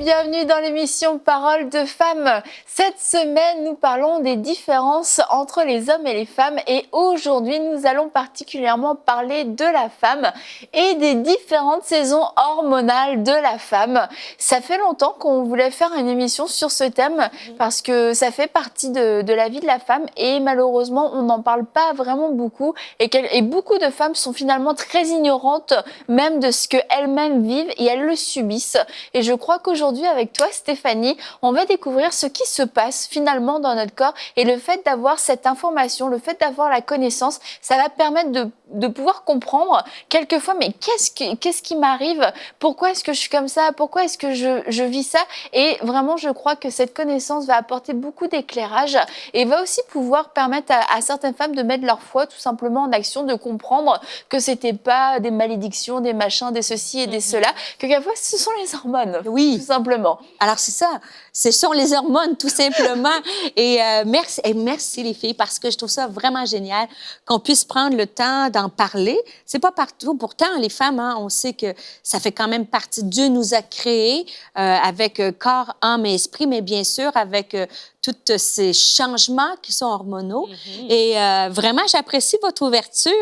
bienvenue dans l'émission Paroles de femmes. Cette semaine, nous parlons des différences entre les hommes et les femmes et aujourd'hui, nous allons particulièrement parler de la femme et des différentes saisons hormonales de la femme. Ça fait longtemps qu'on voulait faire une émission sur ce thème parce que ça fait partie de la vie de la femme et malheureusement, on n'en parle pas vraiment beaucoup et beaucoup de femmes sont finalement très ignorantes même de ce qu'elles-mêmes vivent et elles le subissent. Et je crois qu'aujourd'hui, avec toi, Stéphanie, on va découvrir ce qui se passe finalement dans notre corps. Et le fait d'avoir cette information, le fait d'avoir la connaissance, ça va permettre de pouvoir comprendre quelquefois, mais qu'est-ce qui m'arrive? Pourquoi est-ce que je suis comme ça? Pourquoi est-ce que je vis ça? Et vraiment, je crois que cette connaissance va apporter beaucoup d'éclairage et va aussi pouvoir permettre à certaines femmes de mettre leur foi tout simplement en action, de comprendre que c'était pas des malédictions, des machins, des ceci et des cela, que quelquefois, ce sont les hormones. Oui. Tout simplement. Alors, c'est ça. Ce sont les hormones, tout simplement. Et merci, les filles, parce que je trouve ça vraiment génial qu'on puisse prendre le temps d'en parler. C'est pas partout. Pourtant, les femmes, hein, on sait que ça fait quand même partie. Dieu nous a créés avec corps, âme et esprit, mais bien sûr, avec tous ces changements qui sont hormonaux. Et vraiment, j'apprécie votre ouverture.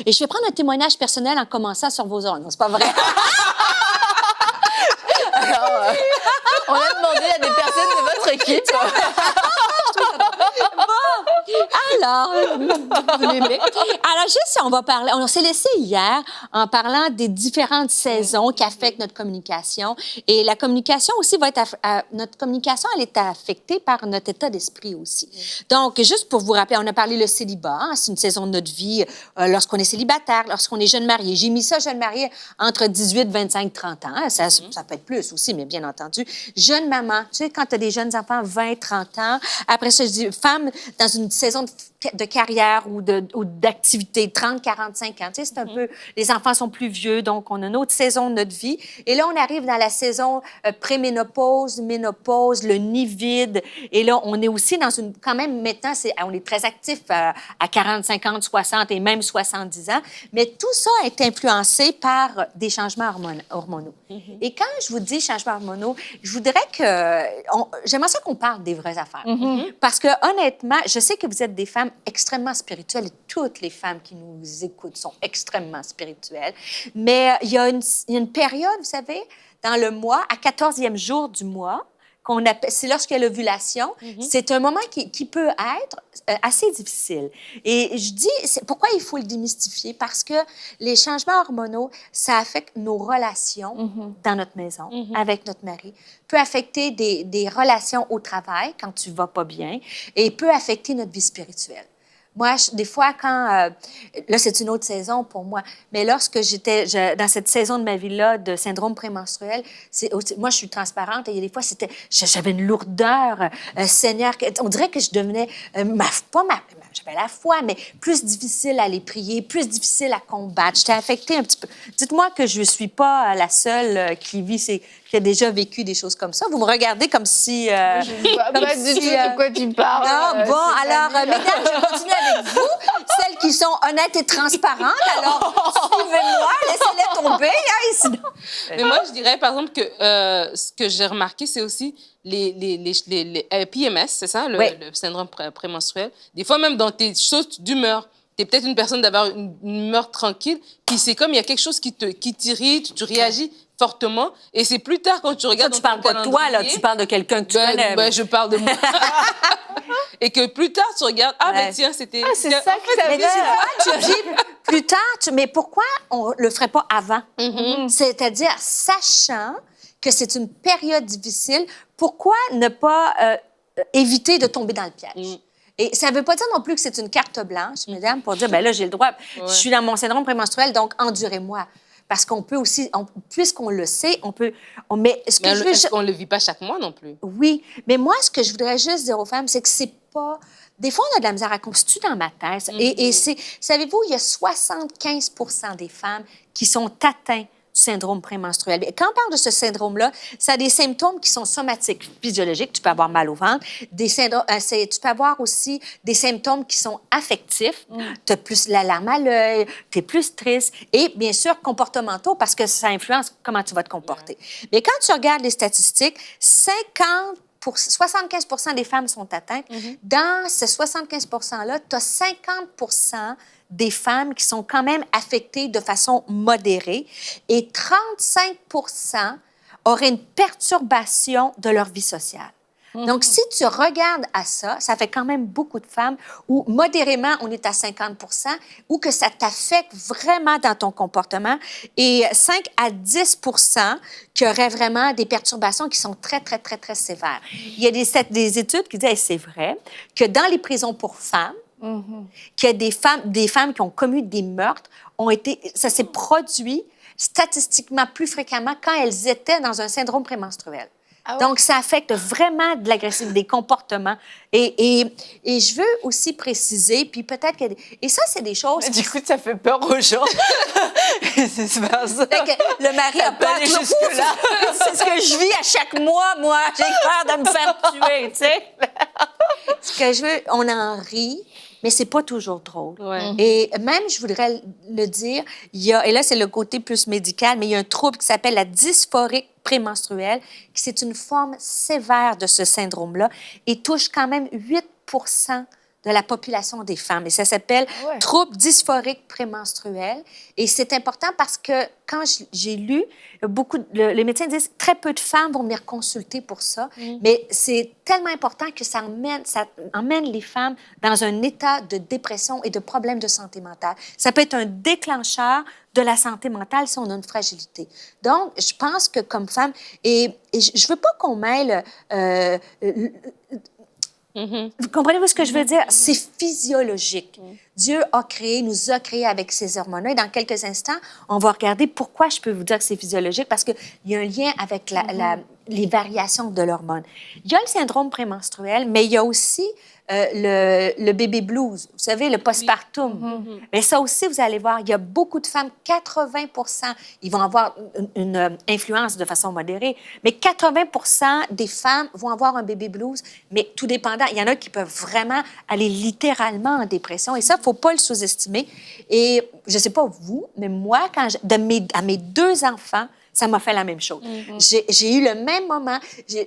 Et je vais prendre un témoignage personnel en commençant sur vos hormones. C'est pas vrai? Alors, on a demandé à des personnes de votre équipe. Alors, juste, on va parler. On s'est laissé hier en parlant des différentes saisons qui affectent notre communication. Et la communication aussi va être. Notre communication, elle est affectée par notre état d'esprit aussi. Donc, juste pour vous rappeler, on a parlé le célibat. Hein, c'est une saison de notre vie lorsqu'on est célibataire, lorsqu'on est jeune marié. J'ai mis ça, jeune marié, entre 18, 25, 30 ans. Hein, ça peut être plus aussi, mais bien entendu. Jeune maman, tu sais, quand tu as des jeunes enfants, 20, 30 ans. Après ça, je dis femme dans une saison de carrière ou d'activité, 30, 45 ans. Tu sais, c'est un peu... Les enfants sont plus vieux, donc on a une autre saison de notre vie. Et là, on arrive dans la saison préménopause, ménopause, le nid vide. Et là, on est aussi dans une... Quand même, maintenant, on est très actifs à 40, 50, 60 et même 70 ans. Mais tout ça est influencé par des changements hormonaux. Et quand je vous dis changements hormonaux, je voudrais que... J'aimerais ça qu'on parle des vraies affaires. Parce que, honnêtement, je sais que vous êtes des femmes extrêmement spirituelles et toutes les femmes qui nous écoutent sont extrêmement spirituelles. Mais il y a une période, vous savez, dans le mois, à 14e jour du mois, c'est lorsqu'il y a l'ovulation. C'est un moment qui peut être assez difficile. Et je dis, pourquoi il faut le démystifier? Parce que les changements hormonaux, ça affecte nos relations dans notre maison, avec notre mari, peut affecter des relations au travail quand tu vas pas bien et peut affecter notre vie spirituelle. Moi, des fois, quand... là, c'est une autre saison pour moi. Mais lorsque j'étais dans cette saison de ma vie-là de syndrome prémenstruel, moi, je suis transparente et des fois, j'avais une lourdeur, Seigneur, on dirait que je devenais... j'avais la foi, mais plus difficile à les prier, plus difficile à combattre. J'étais affectée un petit peu. Dites-moi que je ne suis pas la seule qui a déjà vécu des choses comme ça. Vous me regardez comme si... je ne vois pas du tout de quoi tu parles. Non, bon, alors, mesdames, je vais continuer avec vous, celles qui sont honnêtes et transparentes. Alors, suivez-moi, laissez-les tomber. Hein, sinon... Mais moi, je dirais, par exemple, que ce que j'ai remarqué, c'est aussi les PMS, c'est ça, le syndrome prémenstruel. Des fois, même dans tes choses d'humeur, tu es peut-être une personne d'avoir une humeur tranquille, puis c'est comme il y a quelque chose qui t'irrite, tu réagis fortement, et c'est plus tard quand tu regardes... Tu parles pas de toi, là, tu parles de quelqu'un que tu connais. Ben, je parle de moi. Et que plus tard, tu regardes, ben tiens, c'était... Ah, c'est ça que ça veut dire. Tu dis, plus tard, mais pourquoi on le ferait pas avant? C'est-à-dire, sachant que c'est une période difficile, pourquoi ne pas éviter de tomber dans le piège? Et ça ne veut pas dire non plus que c'est une carte blanche, mesdames, pour dire, ben là, j'ai le droit, je suis dans mon syndrome prémenstruel, donc endurez-moi. Parce qu'on peut aussi, puisqu'on le sait, on peut... est-ce qu'on ne le vit pas chaque mois non plus? Oui, mais moi, ce que je voudrais juste dire aux femmes, c'est que c'est pas... Des fois, on a de la misère à constituer dans ma tête. Et savez-vous, il y a 75 des femmes qui sont atteintes syndrome prémenstruel. Et quand on parle de ce syndrome-là, ça a des symptômes qui sont somatiques, physiologiques. Tu peux avoir mal au ventre. Tu peux avoir aussi des symptômes qui sont affectifs. Tu as plus la larme à l'œil, tu es plus triste. Et bien sûr, comportementaux, parce que ça influence comment tu vas te comporter. Mais quand tu regardes les statistiques, 75 des femmes sont atteintes. Dans ces 75 %-là, tu as 50 des femmes qui sont quand même affectées de façon modérée et 35 auraient une perturbation de leur vie sociale. Donc, si tu regardes à ça, ça fait quand même beaucoup de femmes où modérément, on est à 50 ou que ça t'affecte vraiment dans ton comportement et 5 à 10 qui auraient vraiment des perturbations qui sont très, très, très, très sévères. Il y a des études qui disent, c'est vrai, que dans les prisons pour femmes, qu'il y a des femmes qui ont commis des meurtres, ça s'est produit statistiquement plus fréquemment quand elles étaient dans un syndrome prémenstruel. Ah ouais? Donc, ça affecte vraiment de l'agressivité, des comportements. Et je veux aussi préciser, puis peut-être que... Et ça, c'est des choses... Du coup, ça fait peur aux gens. C'est super ça. Le mari a peur jusque-là. C'est ce que je vis à chaque mois, moi. J'ai peur de me faire tuer, tu sais. Ce que je veux, on en rit, mais c'est pas toujours drôle. Ouais. Et même, je voudrais le dire, et là, c'est le côté plus médical, mais il y a un trouble qui s'appelle la dysphorie prémenstruelle, qui c'est une forme sévère de ce syndrome-là et touche quand même 8 de la population des femmes. Et ça s'appelle trouble dysphorique prémenstruel. Et c'est important parce que quand j'ai lu, les médecins disent très peu de femmes vont venir consulter pour ça, mais c'est tellement important que ça emmène les femmes dans un état de dépression et de problèmes de santé mentale. Ça peut être un déclencheur de la santé mentale si on a une fragilité. Donc, je pense que comme femme, et je veux pas qu'on mêle... Vous comprenez-vous ce que je veux dire? C'est physiologique. Dieu nous a créés avec ces hormones-là. Et dans quelques instants, on va regarder pourquoi je peux vous dire que c'est physiologique, parce qu'il y a un lien avec les variations de l'hormone. Il y a le syndrome prémenstruel, mais il y a aussi le bébé blues, vous savez, le postpartum. Mais ça aussi, vous allez voir, il y a beaucoup de femmes, 80 ils vont avoir une influence de façon modérée, mais 80 des femmes vont avoir un bébé blues, mais tout dépendant. Il y en a qui peuvent vraiment aller littéralement en dépression, et ça, il ne faut pas le sous-estimer. Et je ne sais pas vous, mais moi, à mes 2 enfants, ça m'a fait la même chose. J'ai eu le même moment.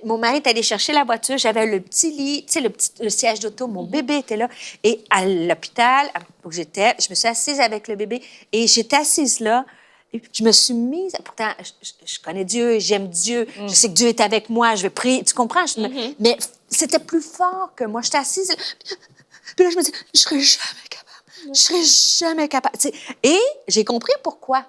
Mon mari est allé chercher la voiture. J'avais le petit lit, tu sais, le siège d'auto. Mon bébé était là. Et à l'hôpital où j'étais, je me suis assise avec le bébé. Et j'étais assise là. Et je me suis mise... Pourtant, je connais Dieu, j'aime Dieu. Je sais que Dieu est avec moi. Je vais prier. Tu comprends? Mais c'était plus fort que moi. J'étais assise là. Puis là, je me dis, je serais jamais capable. Je serais jamais capable. T'sais, et j'ai compris pourquoi.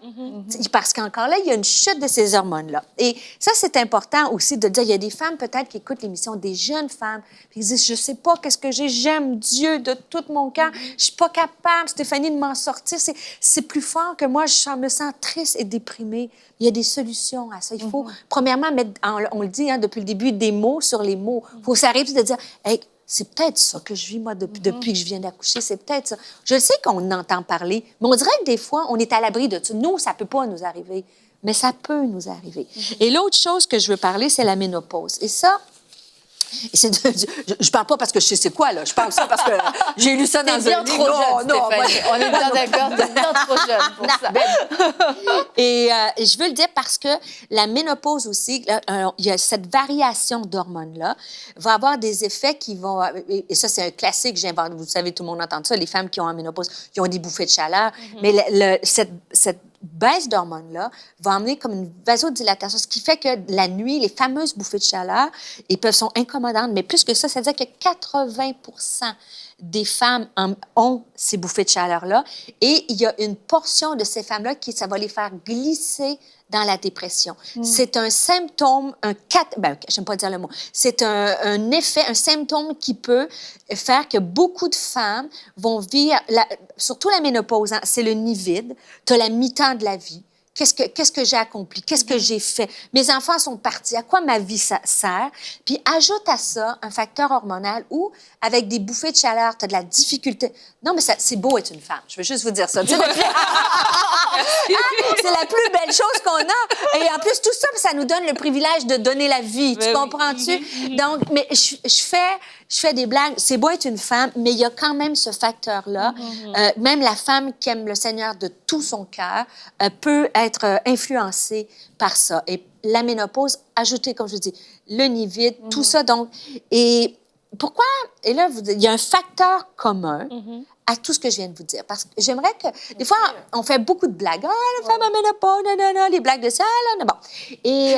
Parce qu'encore là, il y a une chute de ces hormones-là. Et ça, c'est important aussi de dire, il y a des femmes peut-être qui écoutent l'émission, des jeunes femmes, puis ils disent, je sais pas qu'est-ce que j'aime Dieu de tout mon cœur. Je suis pas capable, Stéphanie, de m'en sortir. C'est plus fort que moi. Je me sens triste et déprimée. Il y a des solutions à ça. Il faut, premièrement, mettre, on le dit depuis le début, des mots sur les mots. Il faut s'arrêter de dire, hey, c'est peut-être ça que je vis, moi, depuis que je viens d'accoucher. C'est peut-être ça. Je sais qu'on entend parler, mais on dirait que des fois, on est à l'abri de ça. Nous, ça ne peut pas nous arriver, mais ça peut nous arriver. Et l'autre chose que je veux parler, c'est la ménopause. Et ça, je ne parle pas parce que je sais c'est quoi, là. Je parle aussi parce que j'ai lu ça dans un livre. T'es bien trop jeune, Stéphanie. On est bien d'accord, t'es bien trop jeune pour ça. Et je veux le dire parce que la ménopause aussi, il y a cette variation d'hormones-là, va avoir des effets qui vont... Et ça, c'est un classique, j'invente. Vous savez, tout le monde entend ça. Les femmes qui ont la ménopause, qui ont des bouffées de chaleur. Mais cette baisse d'hormones-là va amener comme une vasodilatation, ce qui fait que la nuit, les fameuses bouffées de chaleur, sont incommodantes. Mais plus que ça, c'est-à-dire que 80 des femmes ont ces bouffées de chaleur-là. Et il y a une portion de ces femmes-là qui, ça va les faire glisser dans la dépression. C'est un symptôme, j'aime pas dire le mot, c'est un effet, un symptôme qui peut faire que beaucoup de femmes vont vivre, surtout la ménopause, hein, c'est le nid vide, tu as la mi-temps de la vie, qu'est-ce que j'ai accompli, qu'est-ce que j'ai fait, mes enfants sont partis, à quoi ma vie sert. Puis ajoute à ça un facteur hormonal où, avec des bouffées de chaleur, tu as de la difficulté. Non, mais c'est beau être une femme. Je veux juste vous dire ça. C'est la plus belle chose qu'on a. Et en plus, tout ça, ça nous donne le privilège de donner la vie. Tu comprends-tu? Donc, mais je fais des blagues. C'est beau être une femme, mais il y a quand même ce facteur-là. Même la femme qui aime le Seigneur de tout son cœur peut être influencée par ça. Et la ménopause, ajouter, comme je dis, le nid vide, tout ça. Donc, et pourquoi? Et là, il y a un facteur commun à tout ce que je viens de vous dire. Parce que j'aimerais que... Des fois, on fait beaucoup de blagues. « Ah, la femme à ménopause, non, les blagues de ça, là, bon. » Et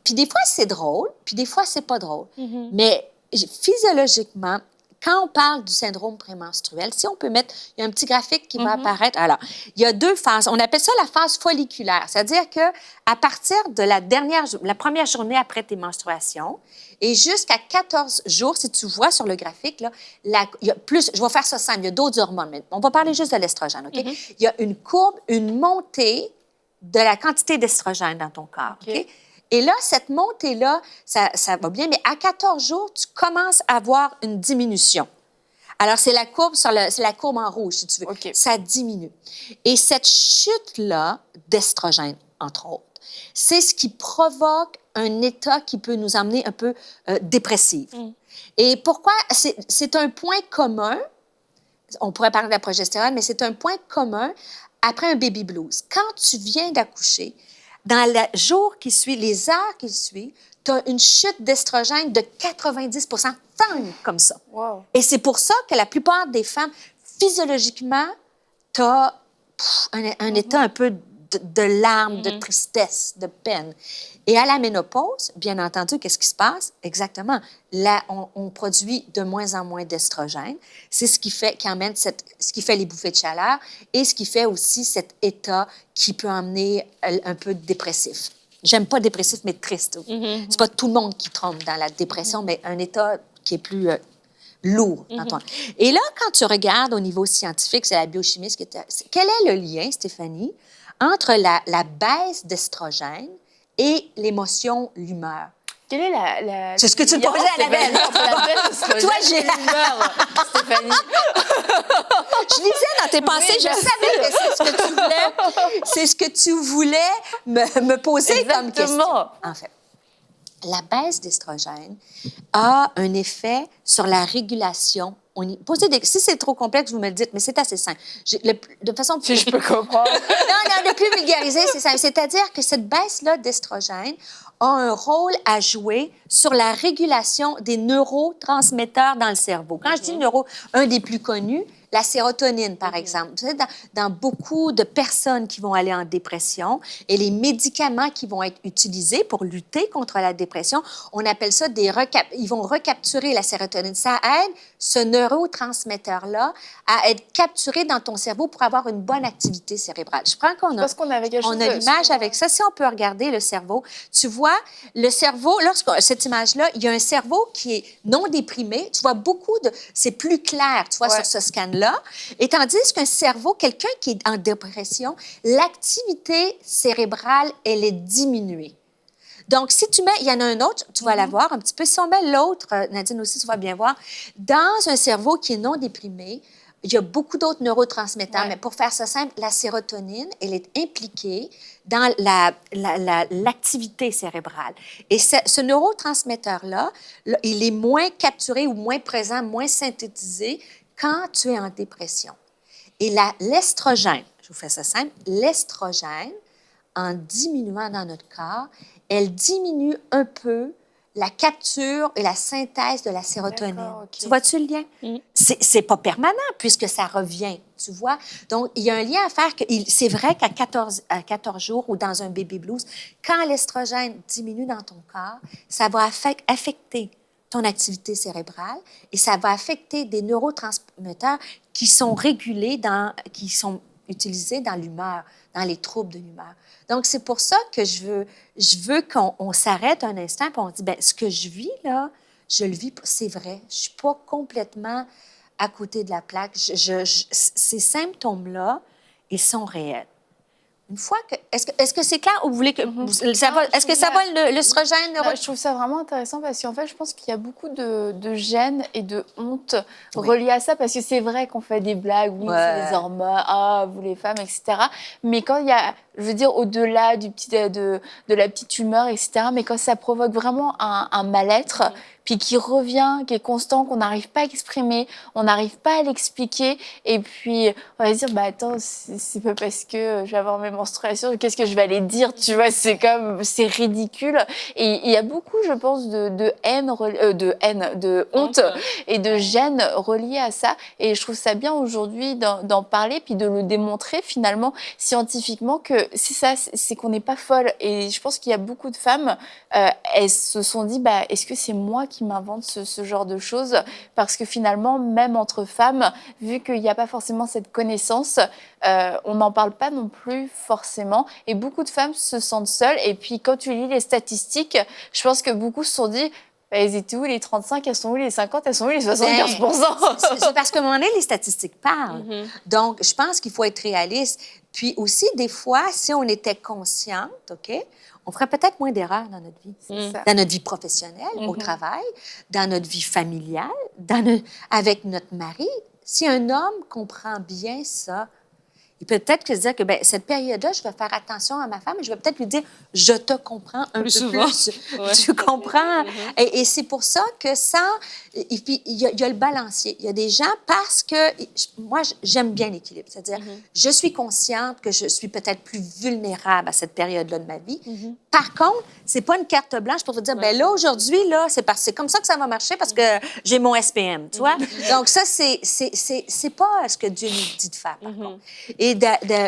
puis des fois, c'est drôle, puis des fois, c'est pas drôle. Mais physiologiquement, quand on parle du syndrome prémenstruel, si on peut mettre... Il y a un petit graphique qui va apparaître. Alors, il y a 2 phases. On appelle ça la phase folliculaire. C'est-à-dire qu'à partir de la première journée après tes menstruations et jusqu'à 14 jours, si tu vois sur le graphique, là, il y a plus... Je vais faire ça simple. Il y a d'autres hormones, mais on va parler juste de l'estrogène, OK? Il y a une courbe, une montée de la quantité d'estrogène dans ton corps, OK? Et là, cette montée-là, ça va bien, mais à 14 jours, tu commences à avoir une diminution. Alors, c'est la courbe c'est la courbe en rouge, si tu veux. Ça diminue. Et cette chute-là d'estrogène, entre autres, c'est ce qui provoque un état qui peut nous amener un peu dépressif. Et pourquoi? C'est un point commun. On pourrait parler de la progestérone, mais c'est un point commun après un baby blues. Quand tu viens d'accoucher, dans les jours qui suivent, les heures qui suivent, tu as une chute d'estrogène de 90 comme ça. Wow. Et c'est pour ça que la plupart des femmes, physiologiquement, tu as un état un peu de larmes, de tristesse, de peine. Et à la ménopause, bien entendu, qu'est-ce qui se passe? Exactement. Là, on produit de moins en moins d'estrogène. C'est ce qui fait, ce qui fait les bouffées de chaleur et ce qui fait aussi cet état qui peut emmener un peu dépressif. J'aime pas dépressif, mais triste. C'est pas tout le monde qui tombe dans la dépression, mais un état qui est plus lourd dans toi. Et là, quand tu regardes au niveau scientifique, c'est la biochimie. Quel est le lien, Stéphanie, entre la baisse d'estrogène et l'émotion, l'humeur? Quelle est la... C'est ce que tu me posais, Annabelle. Toi, j'ai l'humeur, Stéphanie. Je lisais dans tes pensées, je savais que c'est ce que tu voulais me poser comme question. En fait, la baisse d'estrogène a un effet sur la régulation. Si c'est trop complexe, vous me le dites, mais c'est assez simple. De façon plus... Si je peux comprendre. Non, de plus vulgariser, c'est simple. C'est-à-dire que cette baisse-là d'estrogène a un rôle à jouer sur la régulation des neurotransmetteurs dans le cerveau. Quand je dis un des plus connus, la sérotonine, par exemple. Tu sais, dans beaucoup de personnes qui vont aller en dépression et les médicaments qui vont être utilisés pour lutter contre la dépression, on appelle ça ils vont recapturer la sérotonine. Ça aide ce neurotransmetteur-là à être capturé dans ton cerveau pour avoir une bonne activité cérébrale. Je prends Parce qu'on avait quelque chose l'image avec ça. Si on peut regarder le cerveau, tu vois, le cerveau, cette image-là, il y a un cerveau qui est non déprimé. Tu vois c'est plus clair, tu vois, sur ce scan-là. Et tandis qu'un cerveau, quelqu'un qui est en dépression, l'activité cérébrale, elle est diminuée. Donc, si tu mets, il y en a un autre, tu vas la voir un petit peu. Si on met l'autre, Nadine aussi, tu vas bien voir, dans un cerveau qui est non déprimé, il y a beaucoup d'autres neurotransmetteurs, mais pour faire ça simple, la sérotonine, elle est impliquée dans l'activité cérébrale. Et ce neurotransmetteur-là, il est moins capturé ou moins présent, moins synthétisé quand tu es en dépression. Et l'estrogène, je vous fais ça simple, l'estrogène, en diminuant dans notre corps, elle diminue un peu la capture et la synthèse de la sérotonine. Okay. Tu vois-tu le lien? C'est pas permanent puisque ça revient, tu vois? Donc, il y a un lien à faire. C'est vrai qu'à 14 jours ou dans un baby blues, quand l'estrogène diminue dans ton corps, ça va affecter ton activité cérébrale et ça va affecter des neurotransmetteurs qui sont régulés, qui sont utilisés dans l'humeur, dans les troubles de l'humeur. Donc, c'est pour ça que je veux qu'on s'arrête un instant et on dit, bien, ce que je vis, là, je le vis, c'est vrai. Je ne suis pas complètement à côté de la plaque. Ces symptômes-là, ils sont réels. Une fois que... Est-ce que c'est clair ou vous voulez que... Est-ce que ça va, l'œstrogène? Je trouve ça vraiment intéressant parce qu'en fait, je pense qu'il y a beaucoup de gêne et de honte reliées à ça parce que c'est vrai qu'on fait des blagues, oui, c'est les hormones, ah, vous les femmes, etc. Mais quand il y a, je veux dire, au-delà de la petite humeur, etc., mais quand ça provoque vraiment un mal-être, puis qui revient, qui est constant, qu'on n'arrive pas à exprimer, on n'arrive pas à l'expliquer, et puis on va se dire, bah attends, c'est pas parce que je vais avoir mes menstruations, qu'est-ce que je vais aller dire, tu vois, c'est ridicule. Et il y a beaucoup, je pense, de honte et de gêne reliée à ça, et je trouve ça bien aujourd'hui d'en parler, puis de le démontrer finalement scientifiquement que c'est ça, c'est qu'on n'est pas folle. Et je pense qu'il y a beaucoup de femmes, elles se sont dit, bah, est-ce que c'est moi qui m'invente ce genre de choses? Parce que finalement, même entre femmes, vu qu'il n'y a pas forcément cette connaissance, on n'en parle pas non plus forcément. Et beaucoup de femmes se sentent seules. Et puis, quand tu lis les statistiques, je pense que beaucoup se sont dit, bah, elles étaient où les 35, elles sont où les 50, elles sont où les 75%? C'est parce qu'à un moment donné, les statistiques parlent. Donc, je pense qu'il faut être réaliste. Puis aussi, des fois, si on était consciente, OK, on ferait peut-être moins d'erreurs dans notre vie. Dans notre vie professionnelle, au travail, dans notre vie familiale, avec notre mari. Si un homme comprend bien ça, il peut peut-être se dire que ben, cette période-là, je vais faire attention à ma femme et je vais peut-être lui dire « je te comprends un peu souvent. plus. Tu comprends? » Et c'est pour ça que ça... Et puis, il y a le balancier. Il y a des gens, parce que... Moi, j'aime bien l'équilibre. C'est-à-dire, je suis consciente que je suis peut-être plus vulnérable à cette période-là de ma vie. Par contre, c'est pas une carte blanche pour te dire, ben là, aujourd'hui, là, c'est comme ça que ça va marcher parce que j'ai mon SPM, tu vois? Donc, ça, c'est pas ce que Dieu nous dit de faire, par contre. Et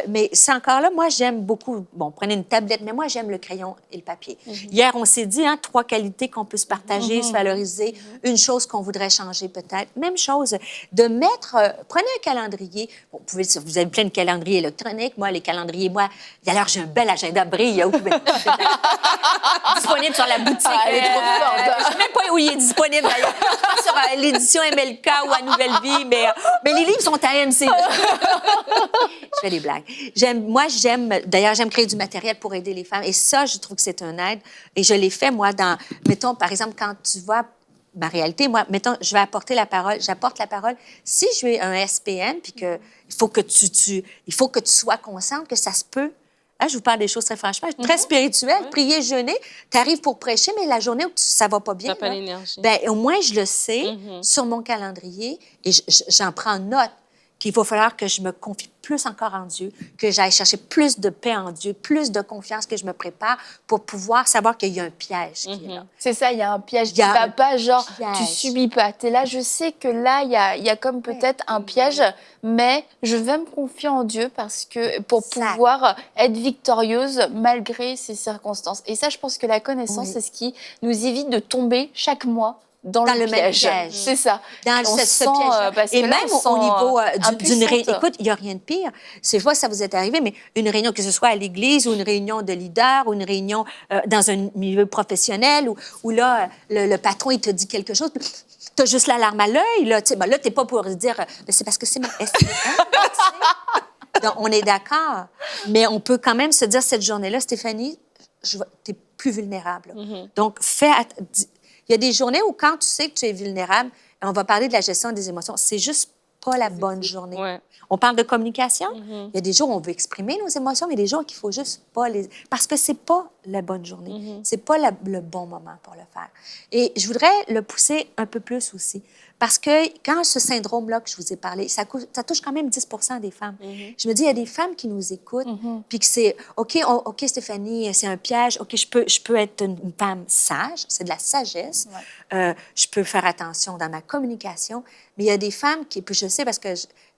mais c'est encore là, moi, j'aime beaucoup... Bon, prenez une tablette, mais moi, j'aime le crayon et le papier. Hier, on s'est dit, 3 qualités qu'on peut se partager, se valoriser, une chose qu'on voudrait changer peut-être. Même chose, de mettre... prenez un calendrier. Bon, vous avez plein de calendriers électroniques. Moi, les calendriers, d'ailleurs, j'ai un bel agenda Brille. Disponible sur la boutique. Elle est trop forte. Je ne sais même pas où il est disponible, d'ailleurs. Pas sur l'édition MLK ou à Nouvelle Vie, mais les livres sont à MC. Je fais des blagues. D'ailleurs, j'aime créer du matériel pour aider les femmes. Et ça, je trouve que c'est un aide. Et je l'ai fait, moi, mettons, par exemple, quand tu vois ma réalité, moi, mettons, je vais apporter la parole, j'apporte la parole. Si je suis un SPM, puis il faut que tu sois consciente que ça se peut. Hein, je vous parle des choses très franchement, très spirituelles. Prier, jeûner, tu arrives pour prêcher, mais la journée où ça va pas bien, pas l'énergie. Ben, au moins, je le sais sur mon calendrier et j'en prends note qu'il va falloir que je me confie plus encore en Dieu, que j'aille chercher plus de paix en Dieu, plus de confiance, que je me prépare pour pouvoir savoir qu'il y a un piège qui est là. C'est ça, il y a un piège qui ne va pas, genre, tu subis pas. Tu es là, je sais que là, il y a comme peut-être un piège, mais je vais me confier en Dieu pour pouvoir être victorieuse malgré ces circonstances. Et ça, je pense que la connaissance, c'est ce qui nous évite de tomber chaque mois dans le piège. C'est ça. Dans ce piège. Et même au niveau d'une réunion. Écoute, il n'y a rien de pire. C'est fois ça vous est arrivé, mais une réunion, que ce soit à l'église ou une réunion de leaders ou une réunion dans un milieu professionnel où là, le patron, il te dit quelque chose, tu as juste la larme à l'œil. Là, tu n'es pas pour dire, c'est parce que c'est mon SPM. Donc, on est d'accord. Mais on peut quand même se dire cette journée-là, Stéphanie, tu es plus vulnérable. Donc, il y a des journées où, quand tu sais que tu es vulnérable, on va parler de la gestion des émotions, c'est juste pas la bonne journée. Ouais. On parle de communication. Il y a des jours où on veut exprimer nos émotions, mais des jours qu'il faut juste pas les... Parce que c'est pas la bonne journée. C'est pas le bon moment pour le faire. Et je voudrais le pousser un peu plus aussi. Parce que quand ce syndrome-là que je vous ai parlé, ça touche quand même 10 des femmes. Je me dis, il y a des femmes qui nous écoutent, puis que c'est, OK, Stéphanie, c'est un piège. OK, je peux être une femme sage, c'est de la sagesse. Je peux faire attention dans ma communication. Mais il y a des femmes qui, puis je sais parce que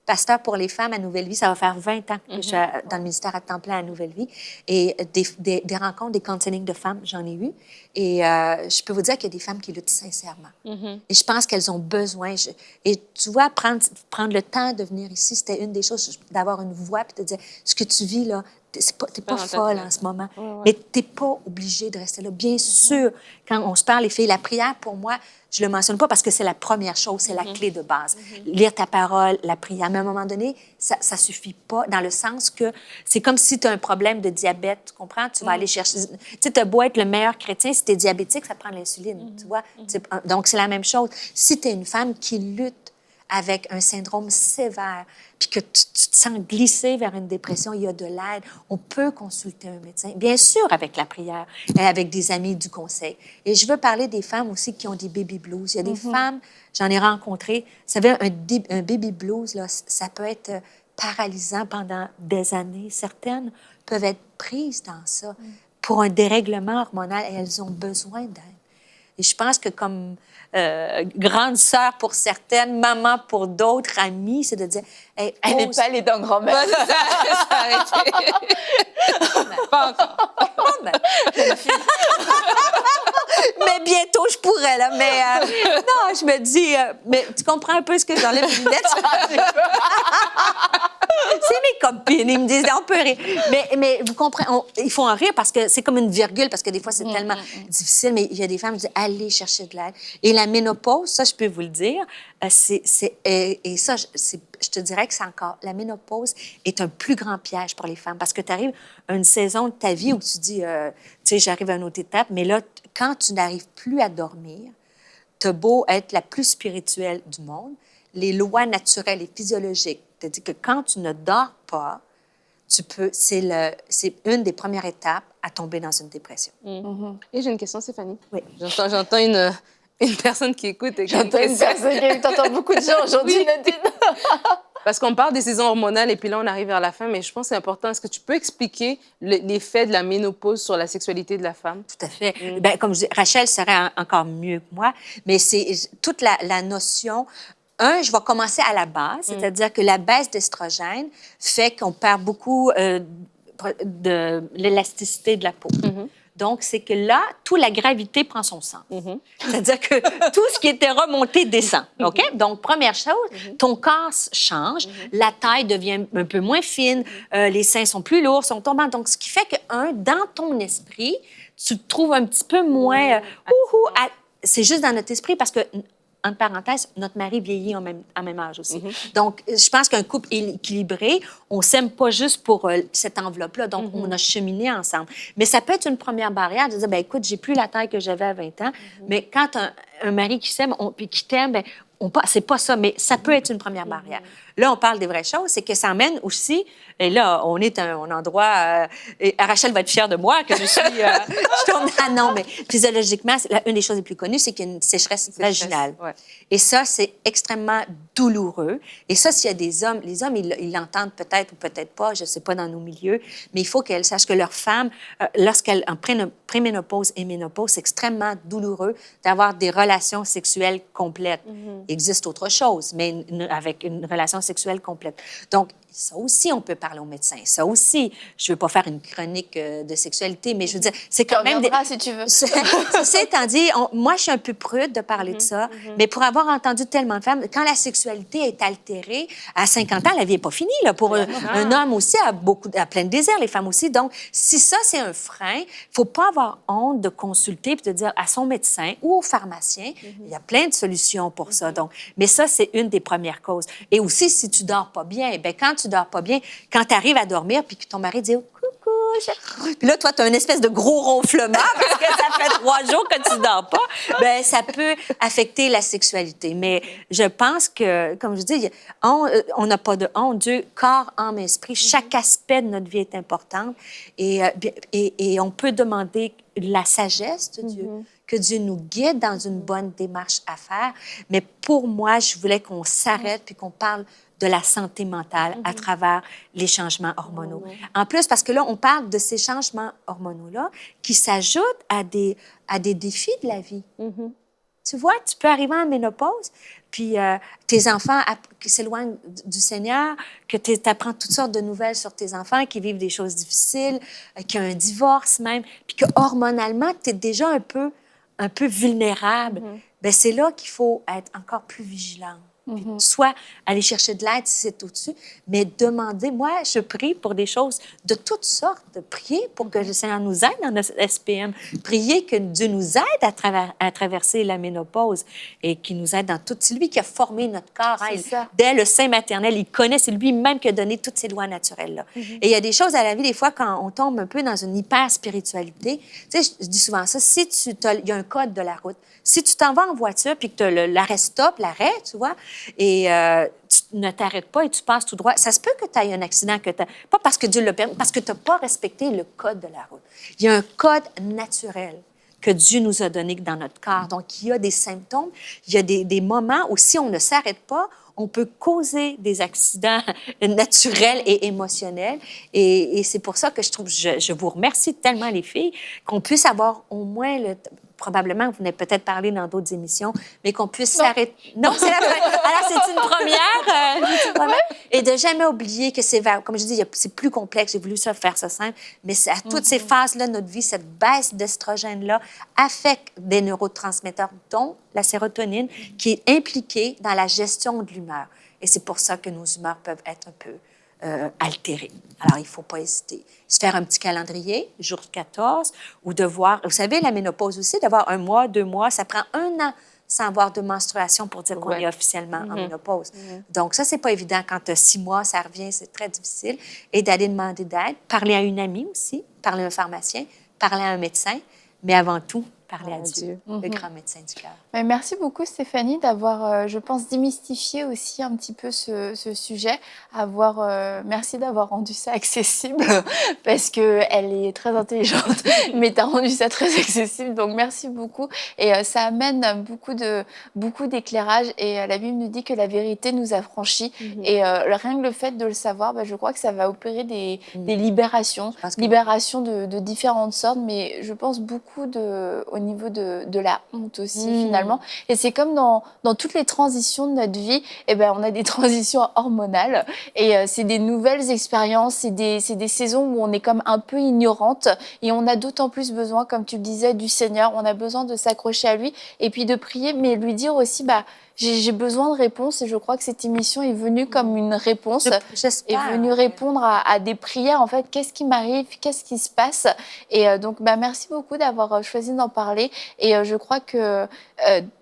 pasteur pour les femmes à Nouvelle Vie, ça va faire 20 ans que je suis dans le ministère à temps plein à Nouvelle Vie. Et des rencontres, des counseling de femmes, j'en ai eu. Et je peux vous dire qu'il y a des femmes qui luttent sincèrement. Et je pense qu'elles ont besoin. Et tu vois, prendre le temps de venir ici, c'était une des choses, d'avoir une voix puis de dire, ce que tu vis là, t'es pas dans ta folle tête. en ce moment. Ouais. Mais t'es pas obligé de rester là. Bien sûr, quand on se parle, les filles, la prière, pour moi, je le mentionne pas parce que c'est la première chose, c'est la clé de base. Lire ta parole, la prière. Mais à un moment donné, ça suffit pas dans le sens que c'est comme si tu as un problème de diabète, tu comprends? Tu vas aller chercher... Tu sais, t'as beau être le meilleur chrétien, si tu es diabétique, ça prend de l'insuline, tu vois? Donc, c'est la même chose. Si tu es une femme qui lutte avec un syndrome sévère, puis que tu te sens glisser vers une dépression, il y a de l'aide. On peut consulter un médecin, bien sûr avec la prière et avec des amis du conseil. Et je veux parler des femmes aussi qui ont des baby blues. Il y a des femmes, j'en ai rencontré, vous savez, un baby blues, là, ça peut être paralysant pendant des années. Certaines peuvent être prises dans ça pour un dérèglement hormonal et elles ont besoin d'aide. Et je pense que comme grande sœur pour certaines, maman pour d'autres, amie, c'est de dire... Hey, Elle n'est pas les dents grand-mère. Pas encore. Mais bientôt, je pourrais, là. Mais non, je me dis... mais tu comprends un peu ce que j'enlève les lunettes? C'est mes copines, ils me disent, on peut rire. Mais vous comprenez, il faut en rire parce que c'est comme une virgule, parce que des fois, c'est tellement difficile, mais il y a des femmes qui disent, allez chercher de l'aide. Et la ménopause, ça, je peux vous le dire, et ça, je te dirais que c'est encore, la ménopause est un plus grand piège pour les femmes parce que tu arrives à une saison de ta vie où tu dis, tu sais, j'arrive à une autre étape, mais là, quand tu n'arrives plus à dormir, t'as beau être la plus spirituelle du monde, les lois naturelles et physiologiques te disent que quand tu ne dors pas, c'est une des premières étapes à tomber dans une dépression. Et j'ai une question, Stéphanie. Oui. J'entends une personne qui écoute. Et qui a J'entends une question. personne qui t'entends beaucoup de gens aujourd'hui, Nadine. Parce qu'on parle des saisons hormonales et puis là, on arrive vers la fin, mais je pense que c'est important. Est-ce que tu peux expliquer l'effet de la ménopause sur la sexualité de la femme? Tout à fait. Ben, comme je dis, Rachel serait encore mieux que moi, mais c'est toute la notion... je vais commencer à la base, c'est-à-dire que la baisse d'estrogène fait qu'on perd beaucoup de l'élasticité de la peau. Donc, c'est que là, toute la gravité prend son sens. C'est-à-dire que tout ce qui était remonté descend. OK? Donc, première chose, ton corps change, la taille devient un peu moins fine, les seins sont plus lourds, sont tombants. Donc, ce qui fait que, dans ton esprit, tu te trouves un petit peu moins... c'est juste dans notre esprit parce que... Entre parenthèses, notre mari vieillit en même âge aussi. Donc, je pense qu'un couple équilibré, on s'aime pas juste pour cette enveloppe-là. Donc, on a cheminé ensemble. Mais ça peut être une première barrière de dire, ben écoute, j'ai plus la taille que j'avais à 20 ans. Mais quand un mari qui s'aime puis qui t'aime, ben, c'est pas ça, mais ça peut être une première barrière. Là, on parle des vraies choses, c'est que ça amène aussi, et là, on est à un endroit, et Rachel va être fière de moi, que je suis, je tourne, non, mais physiologiquement, une des choses les plus connues, c'est qu'il y a une sécheresse vaginale. Ouais. Et ça, c'est extrêmement douloureux. Et ça, s'il y a des hommes, les hommes, ils l'entendent peut-être ou peut-être pas, je sais pas, dans nos milieux, mais il faut qu'elles sachent que leur femme, lorsqu'elle en préménopause et ménopause, c'est extrêmement douloureux d'avoir des relations sexuelles complètes. Il existe autre chose, mais avec une relation sexuelle complète. Donc, ça aussi, on peut parler aux médecins. Ça aussi, je ne veux pas faire une chronique de sexualité, mais je veux dire, c'est quand même... si tu veux. Ceci étant dit, moi, je suis un peu prude de parler de ça, mais pour avoir entendu tellement de femmes, quand la sexualité est altérée, à 50 ans, la vie n'est pas finie. Là, pour un homme aussi, a plein de désirs, les femmes aussi. Donc, si ça, c'est un frein, il ne faut pas avoir honte de consulter et de dire à son médecin ou au pharmacien, il y a plein de solutions pour ça. Donc, mais ça, c'est une des premières causes. Et aussi, si tu ne dors pas bien, bien, quand tu dors pas bien, quand tu arrives à dormir puis que ton mari dit « Coucou! » Puis là, toi, tu as une espèce de gros ronflement parce que ça fait 3 jours que tu dors pas. Bien, ça peut affecter la sexualité. Mais je pense que, comme je dis, on n'a pas de honte. Dieu, corps, âme, esprit, chaque aspect de notre vie est important. Et on peut demander la sagesse de Dieu, que Dieu nous guide dans une bonne démarche à faire. Mais pour moi, je voulais qu'on s'arrête puis qu'on parle de la santé mentale à travers les changements hormonaux. En plus, parce que là, on parle de ces changements hormonaux-là qui s'ajoutent à des défis de la vie. Tu vois, tu peux arriver en ménopause, puis tes enfants qui s'éloignent du Seigneur, que tu apprends toutes sortes de nouvelles sur tes enfants qui vivent des choses difficiles, qu'il y a un divorce même, puis que hormonalement, tu es déjà un peu vulnérable. Bien, c'est là qu'il faut être encore plus vigilant. Puis soit aller chercher de l'aide si c'est au-dessus, mais demander. Moi, je prie pour des choses de toutes sortes. Prier pour que le Seigneur nous aide dans notre SPM. Prier que Dieu nous aide à traverser la ménopause et qu'il nous aide dans tout. C'est lui qui a formé notre corps. Hein. Dès le sein maternel, il connaît, c'est lui-même qui a donné toutes ces lois naturelles-là. Et il y a des choses à la vie, des fois, quand on tombe un peu dans une hyper-spiritualité. Tu sais, je dis souvent ça, il y a un code de la route. Si tu t'en vas en voiture puis que tu as l'arrêt stop, tu vois, et tu ne t'arrêtes pas et tu passes tout droit, ça se peut que tu aies un accident, pas parce que Dieu le permet, parce que tu n'as pas respecté le code de la route. Il y a un code naturel que Dieu nous a donné dans notre corps. Donc, il y a des symptômes, il y a des moments où si on ne s'arrête pas, on peut causer des accidents naturels et émotionnels. Et c'est pour ça que je vous remercie tellement, les filles, qu'on puisse avoir au moins probablement, vous venez peut-être parler dans d'autres émissions, mais qu'on puisse s'arrêter. Non, c'est la première. Alors, c'est une première. Et de jamais oublier que comme je dis, c'est plus complexe. J'ai voulu faire ça simple. Mais à toutes ces phases-là de notre vie, cette baisse d'estrogène-là affecte des neurotransmetteurs, dont la sérotonine, qui est impliquée dans la gestion de l'humeur. Et c'est pour ça que nos humeurs peuvent être un peu altérées. Alors, il ne faut pas hésiter. Se faire un petit calendrier, jour 14, ou de voir... Vous savez, la ménopause aussi, d'avoir 1 mois, 2 mois, ça prend 1 an sans avoir de menstruation pour dire qu'on est officiellement en ménopause. Donc, ça, c'est pas évident. Quand tu as 6 mois, ça revient, c'est très difficile. Et d'aller demander d'aide, parler à une amie aussi, parler à un pharmacien, parler à un médecin, mais avant tout, parler à Dieu, le grand médecin du cœur. Mais merci beaucoup, Stéphanie, d'avoir, je pense, démystifié aussi un petit peu ce sujet. Merci d'avoir rendu ça accessible, parce qu'elle est très intelligente, mais tu as rendu ça très accessible. Donc, merci beaucoup. Et ça amène beaucoup d'éclairage. Et la Bible nous dit que la vérité nous affranchit. Et rien que le fait de le savoir, je crois que ça va opérer des libérations. Libérations de différentes sortes, mais je pense beaucoup au niveau de la honte aussi, finalement. Et c'est comme dans toutes les transitions de notre vie, on a des transitions hormonales et c'est des nouvelles expériences, c'est des saisons où on est comme un peu ignorante et on a d'autant plus besoin, comme tu le disais, du Seigneur. On a besoin de s'accrocher à lui et puis de prier, mais lui dire aussi, j'ai besoin de réponses et je crois que cette émission est venue comme une réponse. J'espère. Est venue répondre à des prières. En fait, qu'est-ce qui m'arrive? Qu'est-ce qui se passe? Et donc, merci beaucoup d'avoir choisi d'en parler. Et je crois que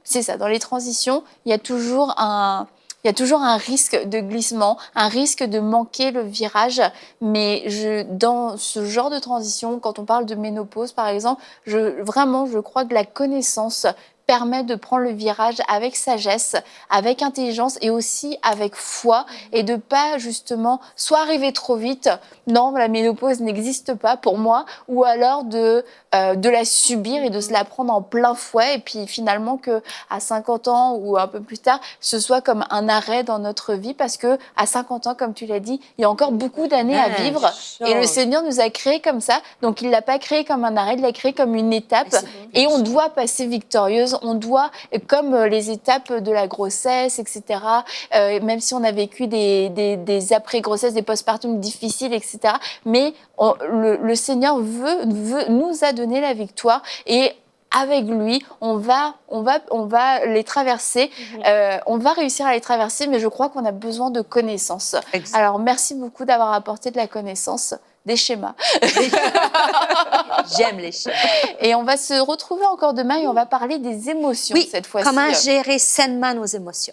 c'est ça, dans les transitions, il y a toujours un risque de glissement, un risque de manquer le virage. Mais dans ce genre de transition, quand on parle de ménopause, par exemple, je crois que la connaissance permet de prendre le virage avec sagesse, avec intelligence et aussi avec foi et de pas justement soit arriver trop vite, non, la ménopause n'existe pas pour moi, ou alors de la subir et de se la prendre en plein fouet et puis finalement qu'à 50 ans ou un peu plus tard, ce soit comme un arrêt dans notre vie parce que à 50 ans, comme tu l'as dit, il y a encore beaucoup d'années à vivre et le Seigneur nous a créés comme ça, donc il l'a pas créé comme un arrêt, il l'a créé comme une étape et on doit passer victorieuse. On doit, comme les étapes de la grossesse, etc., même si on a vécu des après-grossesses, des postpartum difficiles, etc., mais le Seigneur nous a donné la victoire et avec lui, on va les traverser, on va réussir à les traverser, mais je crois qu'on a besoin de connaissances. Exactement. Alors, merci beaucoup d'avoir apporté de la connaissance. Des schémas. J'aime les schémas. Et on va se retrouver encore demain et on va parler des émotions cette fois-ci. Comment gérer sainement nos émotions.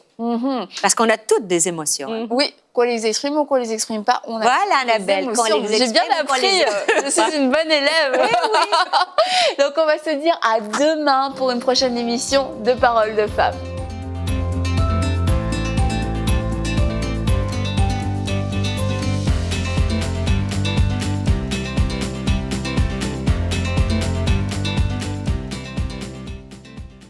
Parce qu'on a toutes des émotions. Oui, qu'on les exprime ou qu'on les exprime pas. On a voilà, Annabelle, qu'on les exprime. J'ai bien appris. Je suis une bonne élève. Oui. Donc on va se dire à demain pour une prochaine émission de Paroles de Femmes.